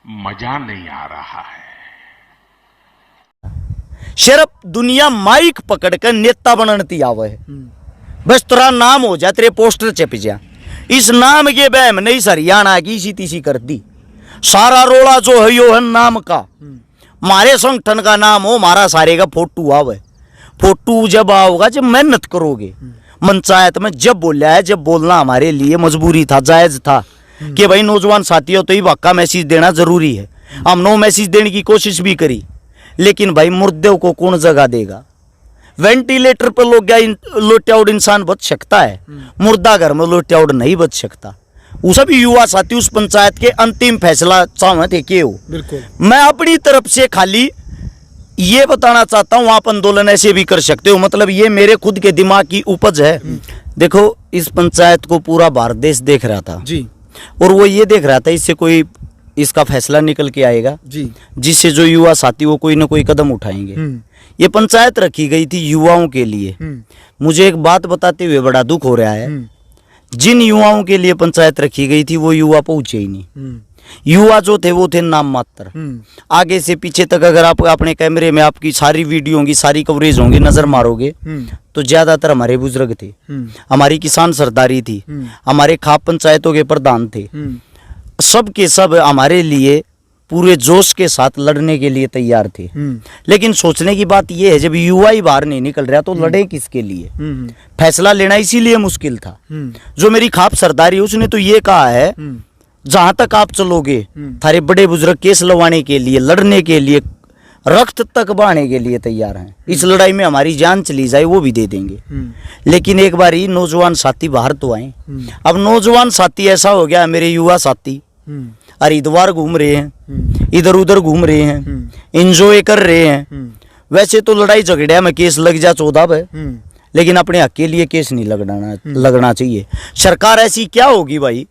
मजा नहीं आ रहा है। सिर्फ दुनिया माइक पकड़कर नेता बनती आवे है। बस तेरा नाम हो जा, तेरे पोस्टर छप जा। इस नाम के बहम नहीं हरियाणा की इसी तीसी कर दी। सारा रोला जो है यो है नाम का। मारे संगठन का नाम हो, मारा सारे का फोटो आवे। फोटो जब आओगा जब मेहनत करोगे। पंचायत में जब बोला है, जब बोलना हमारे लिए मजबूरी था, जायज था कि भाई नौजवान साथियों तो ही वाका मैसेज देना जरूरी है। हम नो मैसेज देने की कोशिश भी करी, लेकिन भाई मुर्दे को कौन जगह देगा। वेंटिलेटर पर लोटियाउड इंसान बच सकता है, मुर्दा घर में लोटियाउड नहीं बच सकता। वो सभी युवा साथी उस पंचायत के अंतिम फैसला चाहते के हो। बिल्कुल। मैं अपनी तरफ से खाली ये बताना चाहता हूँ, आप आंदोलन ऐसे भी कर सकते हो। मतलब ये मेरे खुद के दिमाग की उपज है। देखो, इस पंचायत को पूरा भारत देश देख रहा था जी, और वो ये देख रहा था इससे कोई इसका फैसला निकल के आएगा जी, जिससे जो युवा साथी वो कोई ना कोई कदम उठाएंगे। ये पंचायत रखी गई थी युवाओं के लिए। मुझे एक बात बताते हुए बड़ा दुख हो रहा है, जिन युवाओं के लिए पंचायत रखी गई थी वो युवा पहुंचे ही नहीं। युवा जो थे वो थे नाम मात्र। आगे से पीछे तक अगर आप अपने कैमरे में आपकी सारी वीडियो होंगी, सारी कवरेज होंगी, नजर मारोगे तो ज्यादातर हमारे बुजुर्ग थे, हमारी किसान सरदारी थी, हमारे खाप पंचायतों के प्रधान थे। सब के सब हमारे लिए पूरे जोश के साथ लड़ने के लिए तैयार थे। लेकिन सोचने की बात यह है, जब युवा ही बाहर नहीं निकल रहा तो लड़े किसके लिए। फैसला लेना इसीलिए मुश्किल था। जो मेरी खाप सरदारी उसने तो ये कहा है, जहां तक आप चलोगे थारे बड़े बुजुर्ग केस लवाने के लिए, लड़ने के लिए, रक्त तक बहाने के लिए तैयार हैं। इस लड़ाई में हमारी जान चली जाए वो भी दे देंगे। लेकिन एक बार ही नौजवान साथी बाहर तो आए। अब नौजवान साथी ऐसा हो गया, मेरे युवा साथी हरिद्वार घूम रहे हैं, इधर उधर घूम रहे हैं, एंजॉय कर रहे हैं। वैसे तो लड़ाई झगड़िया में केस लग जा 14 पे, लेकिन अपने हक के लिए केस नहीं लगना चाहिए। सरकार ऐसी क्या होगी भाई,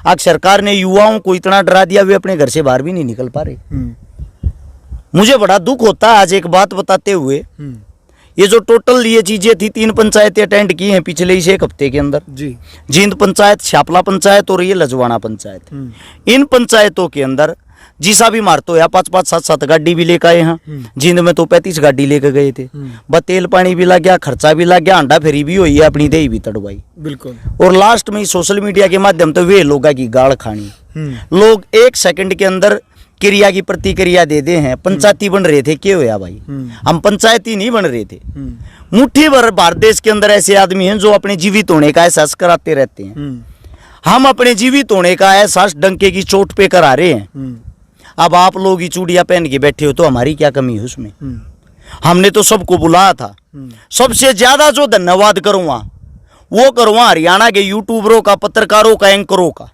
आज सरकार ने युवाओं को इतना डरा दिया वे अपने घर से बाहर भी नहीं निकल पा रहे। मुझे बड़ा दुख होता है आज एक बात बताते हुए, ये जो टोटल ये चीजें थी, 3 पंचायतें अटेंड की हैं पिछले इस 1 हफ्ते के अंदर जी। जींद पंचायत, शापला पंचायत और ये लजवाना पंचायत। इन पंचायतों के अंदर जिसा भी मारतो है 5-5, 7-7 गाड़ी भी लेकर आए हैं। जींद में तो 35 गाड़ी लेकर गए थे। तेल पानी भी लग गया, खर्चा भी लग गया, अंडा फेरी भी हुई है, अपनी दही भी तड़वाई। बिल्कुल। और लास्ट में सोशल मीडिया के माध्यम तो वे लोगों की गाड़ खानी। लोग 1 सेकंड के अंदर क्रिया की प्रतिक्रिया दे दे हैं। पंचायती बन रहे थे, क्या होया भाई, हम पंचायती नहीं बन रहे थे। मुट्ठी भर भारत देश के अंदर ऐसे आदमी हैं जो अपने जीवित होने का एहसास कराते रहते हैं। हम अपने जीवित होने का एहसास डंके की चोट पे करा रहे हैं। अब आप लोग ही चूड़ियां पहन के बैठे हो तो हमारी क्या कमी है उसमें। हमने तो सबको बुलाया था। सबसे ज्यादा जो धन्यवाद करूंगा वो करूंगा हरियाणा के यूट्यूबरों का, पत्रकारों का, एंकरों का,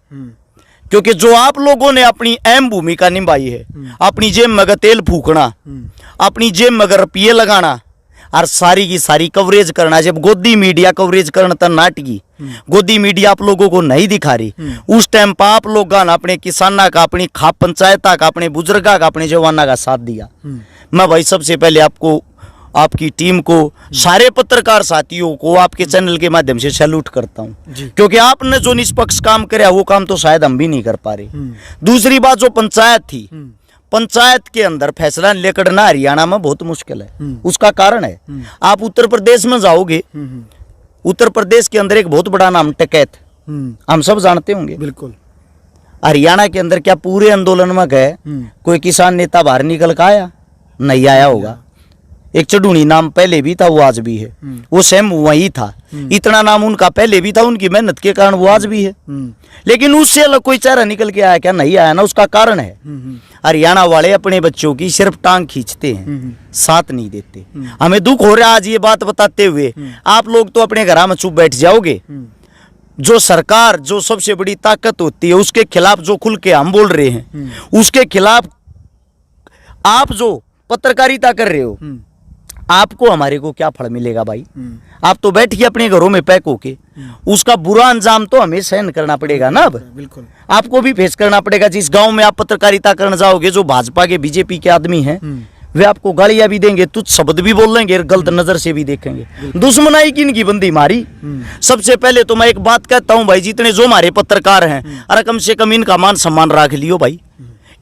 क्योंकि जो आप लोगों ने अपनी अहम भूमिका निभाई है। अपनी जेब में तेल फूकना, अपनी जेब में रुपये लगाना और सारी की सारी कवरेज करना। जब गोदी मीडिया कवरेज करना था नाटकी, गोदी मीडिया आप लोगों को नहीं दिखा रही, उस टाइम पर आप लोगों ने अपने किसाना का, अपनी खाप पंचायत का, अपने बुजुर्गा का, अपने जवाना का साथ दिया। मैं भाई सबसे पहले आपको, आपकी टीम को, सारे पत्रकार साथियों को आपके चैनल के माध्यम से सैल्यूट करता हूं, क्योंकि आपने जो निष्पक्ष काम किया वो काम तो शायद हम भी नहीं कर पा रहे। दूसरी बात, जो पंचायत थी, पंचायत के अंदर फैसला लेकर हरियाणा में बहुत मुश्किल है। उसका कारण है, आप उत्तर प्रदेश में जाओगे, उत्तर प्रदेश के अंदर एक बहुत बड़ा नाम टिकैत, हम सब जानते होंगे। बिल्कुल। हरियाणा के अंदर क्या पूरे आंदोलन में गए कोई किसान नेता बाहर निकल कर आया? नहीं आया होगा। एक चढ़ूनी नाम पहले भी था, वो आज भी है, वो सेम वही था। इतना नाम उनका पहले भी था, उनकी मेहनत के कारण वो आज भी है। लेकिन उससे अलग कोई चेहरा निकल के आया क्या? नहीं आया ना। उसका कारण है हरियाणा वाले अपने बच्चों की सिर्फ टांग खींचते हैं, साथ नहीं देते। हमें दुख हो रहा है आज ये बात बताते हुए। आप लोग तो अपने घर में चुप बैठ जाओगे। जो सरकार, जो सबसे बड़ी ताकत होती है, उसके खिलाफ जो खुल के हम बोल रहे हैं, उसके खिलाफ आप जो पत्रकारिता कर रहे हो, आपको हमारे को क्या फल मिलेगा भाई? आप तो बैठिए अपने घरों में पैक होके, उसका बुरा अंजाम तो हमें सहन करना पड़ेगा ना। अब बिल्कुल आपको भी फेस करना पड़ेगा। जिस गांव में आप पत्रकारिता करने जाओगे, जो भाजपा के, बीजेपी के आदमी हैं, वे आपको गालियां भी देंगे, तुच्छ शब्द भी बोल लेंगे, गलत नजर से भी देखेंगे। दुश्मनाई किन की बंदी मारी। सबसे पहले तो मैं एक बात कहता हूं भाई, जितने जो हमारे पत्रकार हैं, अरे कम से कम इनका मान सम्मान रख लियो भाई।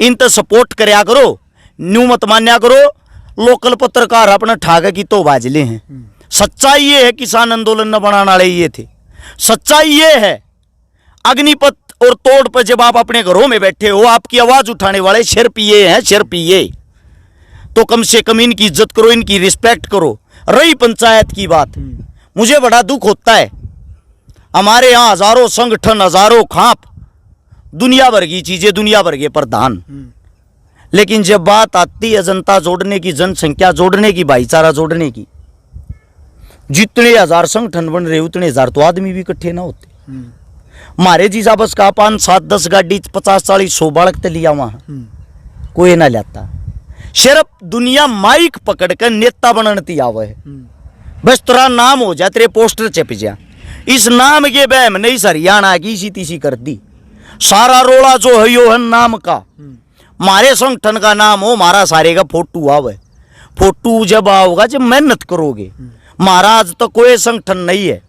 इन तो सपोर्ट करया करो, न्यू मत मान्या करो। लोकल पत्रकार अपने ठाके की तो बाजले हैं। सच्चाई ये है किसान आंदोलन न बनाने वाले ये थे। सच्चाई ये है अग्निपथ और तोड़ पर जब आप अपने घरों में बैठे हो, आपकी आवाज उठाने वाले शेर पिए हैं, शेर पिए। तो कम से कम इनकी इज्जत करो, इनकी रिस्पेक्ट करो। रही पंचायत की बात, मुझे बड़ा दुख होता है। हमारे यहाँ हजारों संगठन, हजारों खाप, दुनिया भर की चीजें, दुनिया भर के प्रधान, लेकिन जब बात आती है जनता जोड़ने की, जनसंख्या जोड़ने की, भाईचारा जोड़ने की, जितने हजार संगठन बन रहे उतने हजार तो आदमी भी इकट्ठे ना होते। मारे जी साहब का 5, 7, 10 गाड़ी 50, 40, 100 बालक ते लिया वहां, कोई ना लाता। सिर्फ दुनिया माइक पकड़ कर नेता बनती आवे है। बस तेरा नाम हो जाए, तेरे पोस्टर चिप जा। इस नाम के बहम नहीं हरियाणा की इसी तीसी कर दी। सारा रोला जो है यो है नाम का। मारे संगठन का नाम हो, मारा सारे का फोटो आवे। फोटो जब आओगा जब मेहनत करोगे। महाराज तो कोई संगठन नहीं है,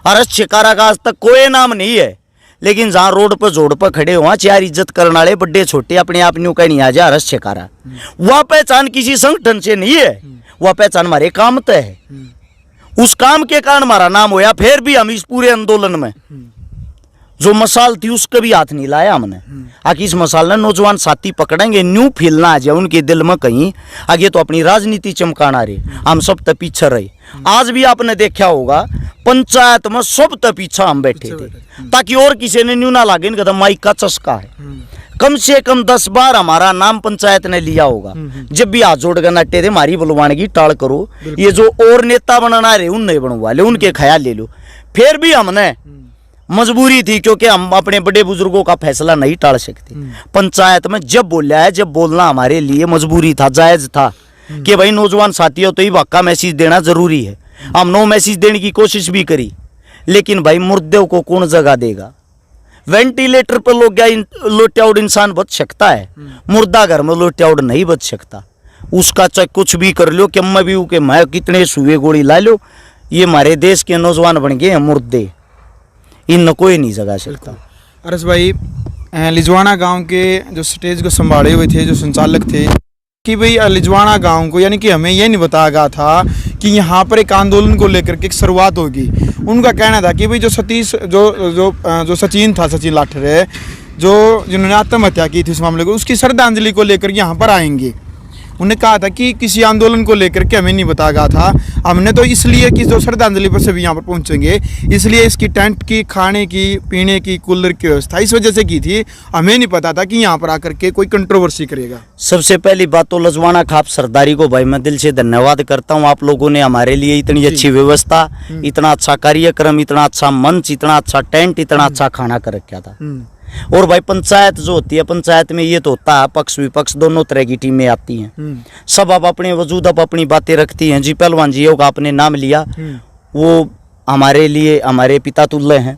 अरस शिकारा का आज तक कोई नाम नहीं है, लेकिन जहाँ रोड पर जोड़ पर खड़े हुआ चार इज्जत करने वाले बड़े छोटे अपने आप न्यू कहीं नहीं आ जा, अरस शिकारा। वह पहचान किसी संगठन से नहीं है, वह पहचान हमारे काम तो है। उस काम के कारण हमारा नाम होया। फिर भी हम इस पूरे आंदोलन में जो मसाल थी उसका भी हाथ नहीं लाया हमने। आखिर इस मसाल ने नौजवान साथी पकड़ेंगे, न्यू फील ना आ जाए उनके दिल में कहीं, आगे तो अपनी राजनीति चमकाना रहे, हम सब तो पीछे रहे। आज भी आपने देखा होगा पंचायत में सब तो पीछा हम बैठे थे, ताकि और किसी ने न्यू ना लागे इनका माइक का चस्का है। कम से कम 10 बार हमारा नाम पंचायत ने लिया होगा। जब भी हाथ जोड़ कर नाटे थे, मारी बुलवाने की टाल करो, ये जो और नेता बनाना रहे उन नहीं बनवा ले, उनके ख्याल ले लो। फिर भी हमने मजबूरी थी, क्योंकि हम अपने बड़े बुजुर्गों का फैसला नहीं टाल सकते। पंचायत में जब बोला है, जब बोलना हमारे लिए मजबूरी था, जायज था कि भाई नौजवान साथियों तो ही वाका मैसेज देना जरूरी है। हम नो मैसेज देने की कोशिश भी करी, लेकिन भाई मुर्दे को कौन जगह देगा। वेंटिलेटर पर लोटियाउड इंसान बच सकता है, मुर्दा घर में लोटियाउड नहीं बच सकता। उसका चाहे कुछ भी कर लो, कि मैं भी के मैं कितने सुए गोली ला लो, ये हमारे देश के नौजवान बन गए हैं मुर्दे, इन कोई नहीं जगा सकता। अरस भाई, लिजवाना गांव के जो स्टेज को संभाले हुए थे, जो संचालक थे, कि भाई लिजवाना गांव को, यानी कि हमें ये नहीं बताया गया था कि यहाँ पर एक आंदोलन को लेकर के एक शुरुआत होगी। उनका कहना था कि भाई जो सतीश जो सचिन था, सचिन लाठरे, जो जिन्होंने आत्महत्या की थी उस मामले को, उसकी श्रद्धांजलि को लेकर यहाँ पर आएंगे। उन्होंने कहा था कि किसी आंदोलन को लेकर के हमें नहीं बताया गया था। हमने तो इसलिए कि जो श्रद्धांजलि पर सभी यहाँ पर पहुँचेंगे, इसलिए इसकी टेंट की, खाने की, पीने की, कूलर की व्यवस्था इस वजह से की थी। हमें नहीं पता था कि यहाँ पर आकर के कोई कंट्रोवर्सी करेगा। सबसे पहली बात तो लजवाना खाप सरदारी को भाई मैं दिल से धन्यवाद करता हूँ। आप लोगों ने हमारे लिए इतनी अच्छी व्यवस्था, इतना अच्छा कार्यक्रम, इतना अच्छा मंच, इतना अच्छा टेंट, इतना अच्छा खाना कर रखा था। और भाई पंचायत जो होती है, पंचायत में ये तो होता है पक्ष विपक्ष दोनों तरह की टीमें आती हैं। सब आप अपने वजूद आप अपनी बातें रखती हैं। जी पहलवान जी का आपने नाम लिया, वो हमारे लिए हमारे पिता तुल्य हैं।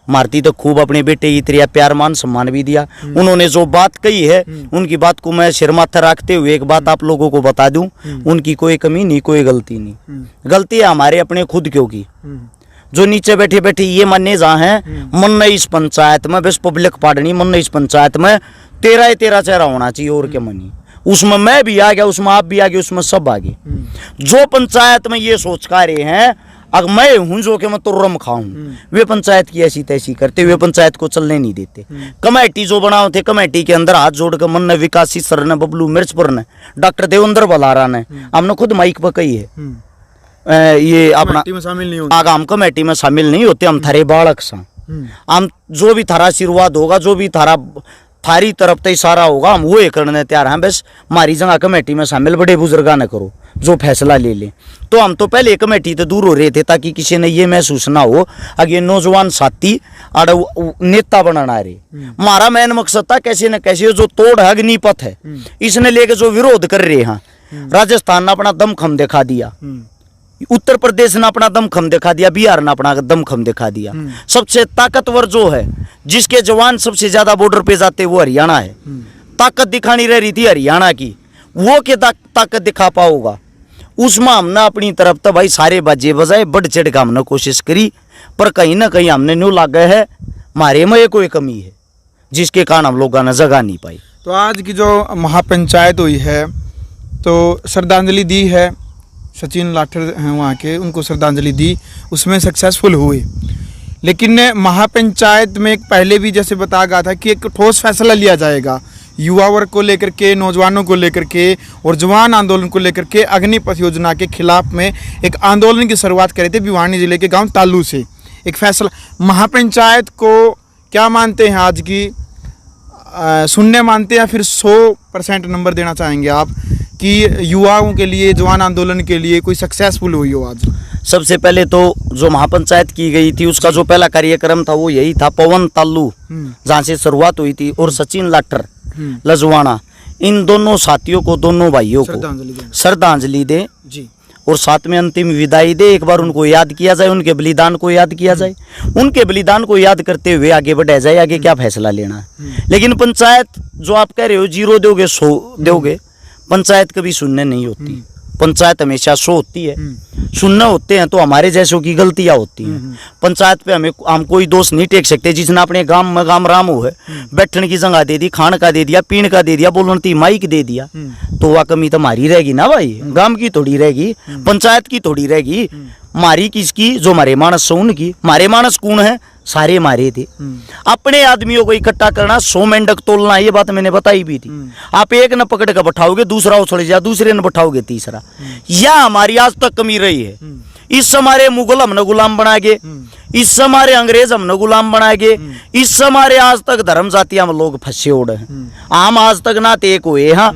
मारती तो खूब अपने बेटे की तरह प्यार मान सम्मान भी दिया। उन्होंने जो बात कही है, उनकी बात को मैं सिर माथा रखते हुए एक बात आप लोगों को बता दूं, उनकी कोई कमी नहीं, कोई गलती नहीं। गलती है हमारे अपने खुद क्यों की, जो नीचे बैठे बैठे ये माने जहाँ हैं, मन ने इस पंचायत में बस पब्लिक पाड़नी, मन ने इस पंचायत में 13 चेहरा होना चाहिए और क्या मनी। उसमें मैं भी आ गया, उसमें आप भी आ गए, उसमें सब आ गए। जो पंचायत में ये सोच का रहे हैं अगर मैं हूं जो कि मैं तुर्रम खाऊं, वे पंचायत की ऐसी तैसी करते हुए पंचायत को चलने नहीं देते। कमेटी जो बनाओ थे, कमेटी के अंदर हाथ जोड़कर मन ने, विकास सर ने, बबलू मिर्चपुर ने, डॉक्टर देवेंद्र बलारा ने, हमने खुद माइक पर कही है ये अपना हम कमेटी में शामिल नहीं होते। हम थारे बालक सा, हम जो भी थारा आशीर्वाद होगा, जो भी थारी तरफ से इशारा होगा, हम वो करने तैयार हैं। बस हमारी जगह कमेटी में शामिल बड़े बुजुर्गा न करो, जो फैसला ले ले। तो हम तो पहले कमेटी से दूर हो रहे थे, ताकि किसी ने ये महसूस ना हो अगे नौजवान साथी नेता बनाना रहे। हमारा मेन मकसद था कैसे न कैसे जो तोड़ है, अग्निपथ है, इसने लेके जो विरोध कर रहे हैं। राजस्थान ने अपना दमखम दिखा दिया, उत्तर प्रदेश ने अपना दमखम दिखा दिया, बिहार ने अपना दमखम दिखा दिया। सबसे ताकतवर जो है, जिसके जवान सबसे ज्यादा बॉर्डर पे जाते, वो हरियाणा है। ताकत दिखानी रह रही थी हरियाणा की, वो के ताकत दिखा पाओगा। उसमें हमने अपनी तरफ तो भाई सारे बाजे बजाए, बढ़ चढ़ का हमने कोशिश करी, पर कहीं ना कहीं हमने न्यू लागे है हमारे में कोई कमी है, जिसके कारण हम लोगों ने जगह नहीं पाई। तो आज की जो महापंचायत हुई है तो श्रद्धांजलि दी है, सचिन लाठर हैं वहाँ के, उनको श्रद्धांजलि दी, उसमें सक्सेसफुल हुए। लेकिन महापंचायत में एक पहले भी जैसे बताया गया था कि एक ठोस फैसला लिया जाएगा युवा वर्ग को लेकर के, नौजवानों को लेकर के और जवान आंदोलन को लेकर के। अग्निपथ योजना के खिलाफ में एक आंदोलन की शुरुआत करे थे भिवानी जिले के गांव तालू से। एक फैसला महापंचायत को क्या मानते हैं आज की, शून्य मानते हैं या फिर 100% नंबर देना चाहेंगे आप कि युवाओं के लिए, जवान आंदोलन के लिए कोई सक्सेसफुल हुई हो आज? सबसे पहले तो जो महापंचायत की गई थी उसका जो पहला कार्यक्रम था वो यही था, पवन तालू जहाँ से शुरुआत हुई थी, और सचिन लाठर लजवाना, इन दोनों साथियों को, दोनों भाइयों को श्रद्धांजलि दे जी, और साथ में अंतिम विदाई दे। एक बार उनको याद किया जाए, उनके बलिदान को याद किया जाए, उनके बलिदान को याद करते हुए आगे बढ़ाया जाए, आगे क्या फैसला लेना है। लेकिन पंचायत जो आप कह रहे हो 0 दोगे 100 दोगे, पंचायत कभी शून्य नहीं होती, पंचायत हमेशा 100 होती है। शून्य होते हैं तो हमारे जैसों की गलतियां होती हैं। पंचायत पे हम कोई दोष नहीं टेक सकते। जिसने अपने गांव में गांव राम हो है, बैठने की जगह दे दी, खान का दे दिया, पीण का दे दिया, बोलने माइक दे दिया, तो वह कमी तो हमारी रहेगी ना भाई, गांव की थोड़ी रहेगी, पंचायत की थोड़ी रहेगी। मारी किसकी? जो हमारे मानस से उनकी। हमारे मानस कौन है? सारे मारे थे। अपने आदमियों को इकट्ठा करना, 100 मेंढक तोलना, ये बात मैंने बताई भी थी। आप एक न पकड़ कर बैठाओगे, दूसरा उछल जा, दूसरे न बैठाओगे तीसरा। यह हमारी आज तक कमी रही है। इस हमारे मुगल हमने गुलाम बनाएंगे, इस हमारे अंग्रेज हमने गुलाम बनाएंगे, इस हमारे आज तक धर्म जातियां में लोग फंसे उड़े हैं। हम आज तक ना तो एक हुए। हाँ,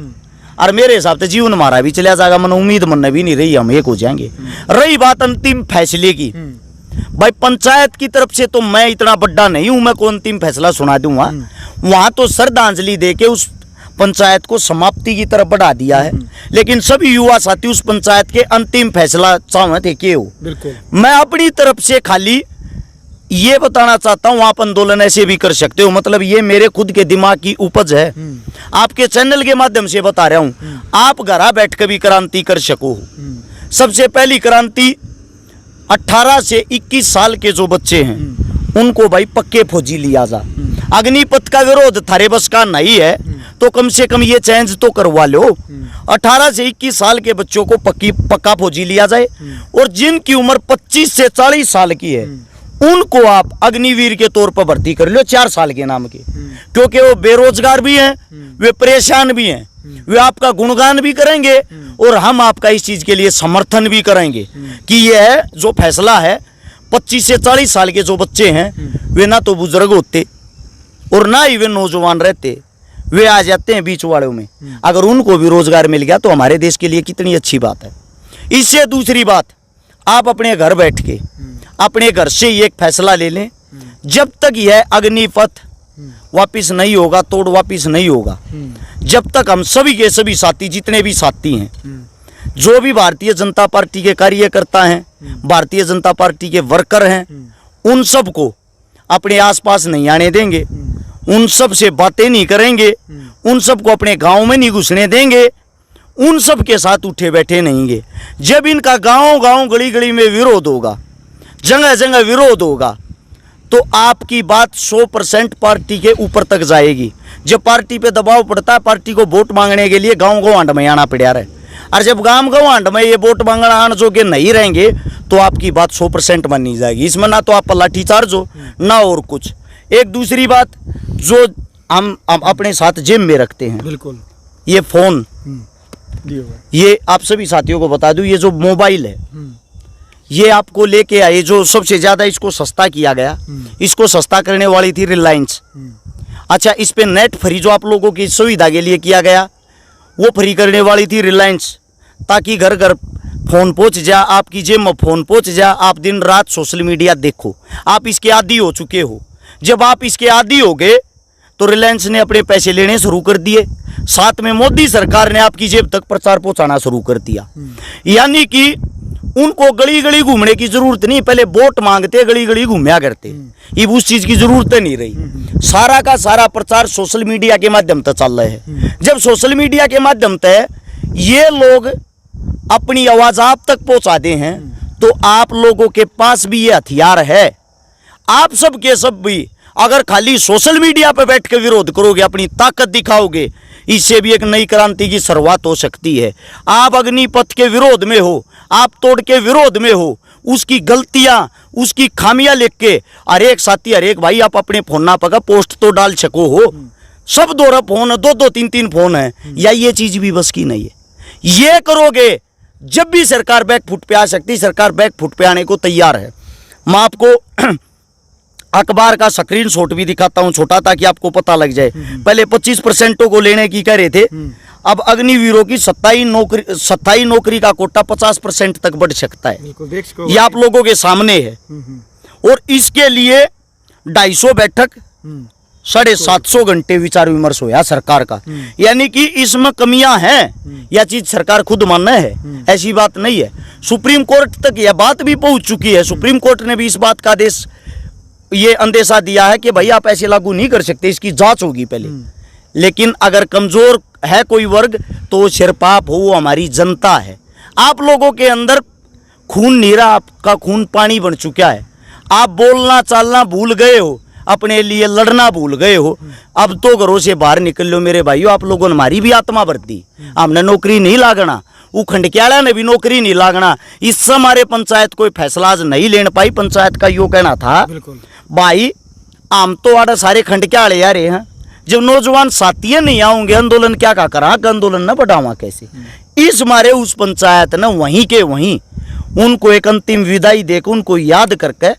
और मेरे हिसाब से जीवन हमारा भी चला जाएगा, मन उम्मीद मन भी नहीं रही हम एक हो जाएंगे। रही बात अंतिम फैसले की, भाई पंचायत की तरफ से तो मैं इतना बड़ा नहीं हूं, मैं को अंतिम फैसला सुना दूंगा। वहां तो श्रद्धांजलि देके उस पंचायत को समाप्ति की तरफ बढ़ा दिया है। लेकिन सभी युवा साथी उस पंचायत के अंतिम फैसला चाहते के हो। बिल्कुल, मैं अपनी तरफ से खाली ये बताना चाहता हूँ, आप आंदोलन ऐसे भी कर सकते हो। मतलब ये मेरे खुद के दिमाग की उपज है, आपके चैनल के माध्यम से बता रहा हूँ। आप घर बैठ कर भी क्रांति कर सको। सबसे पहली क्रांति 18 से 21 साल के जो बच्चे हैं उनको भाई पक्के फौजी लिया जा। अग्निपथ का विरोध थारे बस का नहीं है तो कम से कम ये चेंज तो करवा लो। 18 से 21 साल के बच्चों को पक्का फौजी लिया जाए, और जिनकी उम्र 25 से 40 साल की है उनको आप अग्निवीर के तौर पर भर्ती कर लो 4 साल के नाम के। क्योंकि वो बेरोजगार भी हैं, वे परेशान भी हैं, वे आपका गुणगान भी करेंगे और हम आपका इस चीज के लिए समर्थन भी करेंगे कि यह जो फैसला है 25 से 40 साल के जो बच्चे हैं वे ना तो बुजुर्ग होते और ना ही वे नौजवान रहते, वे आ जाते हैं बीच वालों में। अगर उनको भी रोजगार मिल गया तो हमारे देश के लिए कितनी अच्छी बात है। इससे दूसरी बात, आप अपने घर बैठ के अपने घर से ही एक फैसला ले लें, जब तक यह अग्निपथ वापिस नहीं होगा, तोड़ वापिस नहीं होगा, जब तक हम सभी के सभी साथी, जितने भी साथी हैं, जो भी भारतीय जनता पार्टी के कार्यकर्ता हैं, भारतीय जनता पार्टी के वर्कर हैं, उन सब को अपने आसपास नहीं आने देंगे, उन सब से बातें नहीं करेंगे, उन सब को अपने गांव में नहीं घुसने देंगे, उन सब के साथ उठे बैठे नहींगे। जब इनका गांव गांव गली गली में विरोध होगा, जगह जगह विरोध होगा, तो आपकी बात 100% पार्टी के ऊपर तक जाएगी। जब पार्टी पे दबाव पड़ता है, पार्टी को वोट मांगने के लिए गांव गवांड में आना पड़ा रहे, और जब गांव गवांड में ये वोट मांगना आने जो के नहीं रहेंगे तो आपकी बात 100% मानी जाएगी। इसमें ना तो आप लाठीचार्ज हो ना और कुछ। एक दूसरी बात जो हम अपने साथ जेब में रखते हैं, बिल्कुल, ये फोन, ये आप सभी साथियों को बता दूं, ये जो मोबाइल है ये आपको लेके आए, जो सबसे ज्यादा इसको सस्ता किया गया, इसको सस्ता करने वाली थी रिलायंस। अच्छा, इस पे नेट फ्री जो आप लोगों की सुविधा के लिए किया गया वो फ्री करने वाली थी रिलायंस, ताकि घर घर फोन पहुंच जा, आपकी जेब में फोन पहुंच जा, आप दिन रात सोशल मीडिया देखो। आप इसके आदी हो चुके हो। जब आप इसके आदी हो गए तो रिलायंस ने अपने पैसे लेने शुरू कर दिए, साथ में मोदी सरकार ने आपकी जेब तक प्रचार पहुंचाना शुरू कर दिया। यानी कि उनको गली गली घूमने की जरूरत नहीं, पहले वोट मांगते गली गली घूमया करते, अब उस चीज की जरूरत नहीं रही। सारा का सारा प्रचार सोशल मीडिया के माध्यम से चल रहा है। जब सोशल मीडिया के माध्यम से ये लोग अपनी आवाज आप तक पहुंचाते हैं तो आप लोगों के पास भी ये हथियार है। आप सब के सब भी अगर खाली सोशल मीडिया पे बैठ के विरोध करोगे, अपनी ताकत दिखाओगे, इससे भी एक नई क्रांति की शुरुआत हो सकती है। आप अग्निपथ के विरोध में हो, आप तोड़ के विरोध में हो, उसकी गलतियां, उसकी खामियां लिख के हर एक साथी, हर एक भाई आप अपने फोन ना पका पोस्ट तो डाल सको हो। सब 2 फोन है, 2-2 3-3 फोन है, या ये चीज भी बस की नहीं है। ये करोगे जब भी सरकार बैकफुट पे आ सकती है। सरकार बैकफुट पे आने को तैयार है। मैं आपको अखबार का स्क्रीनशॉट भी दिखाता हूं छोटा, ताकि आपको पता लग जाए। पहले 25% को लेने की कह रहे थे, अब अग्निवीरों की 27 नौकरी का कोटा 50% तक बढ़ सकता है। ये आप लोगों के सामने है। और इसके लिए 250 बैठक, 750 घंटे विचार विमर्श होया सरकार का। यानी कि इसमें कमियां हैं, यह चीज सरकार खुद मानना है, ऐसी बात नहीं है। सुप्रीम कोर्ट तक यह बात भी पहुंच चुकी है। सुप्रीम कोर्ट ने भी इस बात का ये अंदेशा दिया है कि भाई आप ऐसे लागू नहीं कर सकते, इसकी जांच होगी पहले। लेकिन अगर कमजोर है कोई वर्ग तो सिरपाप हो, वो हमारी जनता है। आप लोगों के अंदर खून नहीं रहा, आपका खून पानी बन चुका है। आप बोलना चालना भूल गए हो, अपने लिए लड़ना भूल गए हो। अब तो घरों से बाहर निकल लो मेरे भाइयों। आप लोगों ने हमारी भी आत्मा भर दी, हमने नौकरी नहीं लागना, वो खंडक्याला ने भी नौकरी नहीं लागना। इससे हमारे पंचायत कोई फैसला आज नहीं लेने पाई। पंचायत का यो कहना था भाई आम तो आड़ा सारे खंडक्याले आ रहे हैं, जब नौजवान साथी नहीं आऊंगे आंदोलन क्या का करा, आंदोलन न बढ़ावा कैसे। इस मारे उस पंचायत ने वहीं के वहीं उनको एक अंतिम विदाई देकर, उनको याद करके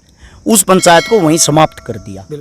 उस पंचायत को वहीं समाप्त कर दिया।